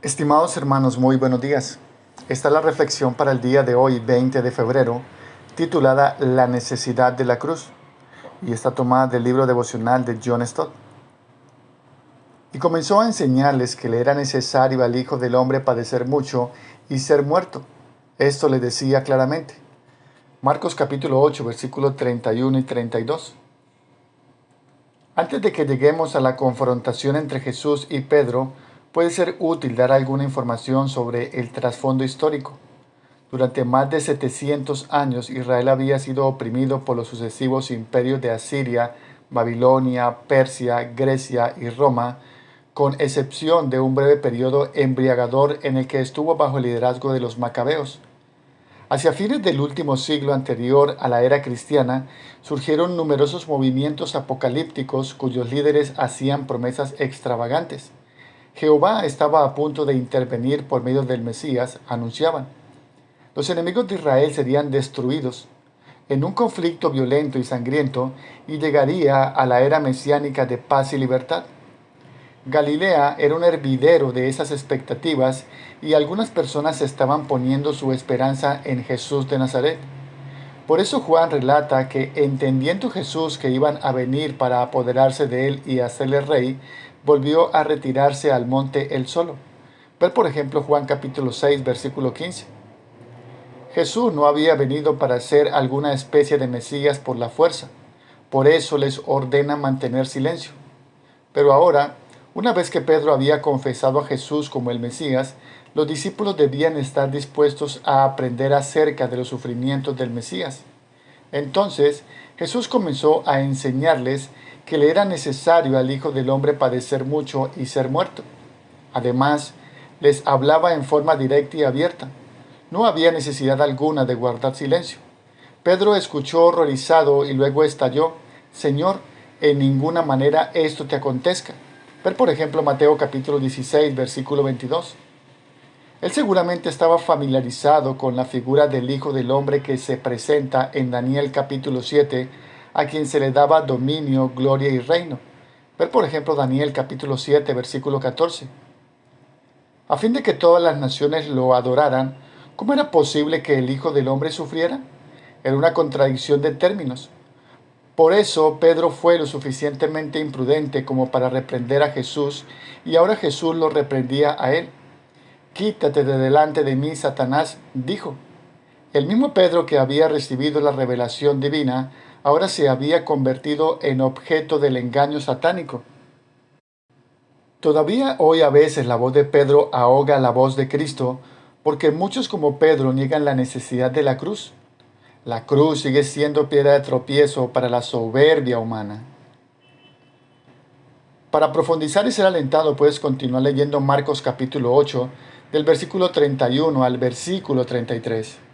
Estimados hermanos, muy buenos días. Esta es la reflexión para el día de hoy, 20 de febrero, titulada La necesidad de la cruz, y está tomada del libro devocional de John Stott. Y comenzó a enseñarles que le era necesario al Hijo del Hombre padecer mucho y ser muerto. Esto le decía claramente. Marcos capítulo 8, versículos 31 y 32. Antes de que lleguemos a la confrontación entre Jesús y Pedro, puede ser útil dar alguna información sobre el trasfondo histórico. Durante más de 700 años Israel había sido oprimido por los sucesivos imperios de Asiria, Babilonia, Persia, Grecia y Roma, con excepción de un breve periodo embriagador en el que estuvo bajo el liderazgo de los macabeos. Hacia fines del último siglo anterior a la era cristiana, surgieron numerosos movimientos apocalípticos cuyos líderes hacían promesas extravagantes. Jehová estaba a punto de intervenir por medio del Mesías, anunciaban. Los enemigos de Israel serían destruidos en un conflicto violento y sangriento y llegaría a la era mesiánica de paz y libertad. Galilea era un hervidero de esas expectativas y algunas personas estaban poniendo su esperanza en Jesús de Nazaret. Por eso Juan relata que entendiendo Jesús que iban a venir para apoderarse de él y hacerle rey, volvió a retirarse al monte él solo. Ver por ejemplo Juan capítulo 6 versículo 15. Jesús no había venido para ser alguna especie de Mesías por la fuerza. Por eso les ordena mantener silencio. Pero ahora, una vez que Pedro había confesado a Jesús como el Mesías, los discípulos debían estar dispuestos a aprender acerca de los sufrimientos del Mesías. Entonces Jesús comenzó a enseñarles que le era necesario al Hijo del Hombre padecer mucho y ser muerto. Además, les hablaba en forma directa y abierta. No había necesidad alguna de guardar silencio. Pedro escuchó horrorizado y luego estalló: Señor, en ninguna manera esto te acontezca. Ver por ejemplo Mateo capítulo 16, versículo 22. Él seguramente estaba familiarizado con la figura del Hijo del Hombre que se presenta en Daniel capítulo 7, a quien se le daba dominio, gloria y reino. Ver por ejemplo Daniel capítulo 7, versículo 14. A fin de que todas las naciones lo adoraran, ¿cómo era posible que el Hijo del Hombre sufriera? Era una contradicción de términos. Por eso Pedro fue lo suficientemente imprudente como para reprender a Jesús, y ahora Jesús lo reprendía a él. Quítate de delante de mí, Satanás, dijo. El mismo Pedro que había recibido la revelación divina, ahora se había convertido en objeto del engaño satánico. Todavía hoy a veces la voz de Pedro ahoga la voz de Cristo, porque muchos como Pedro niegan la necesidad de la cruz. La cruz sigue siendo piedra de tropiezo para la soberbia humana. Para profundizar y ser alentado puedes continuar leyendo Marcos capítulo 8, del versículo 31 al versículo 33.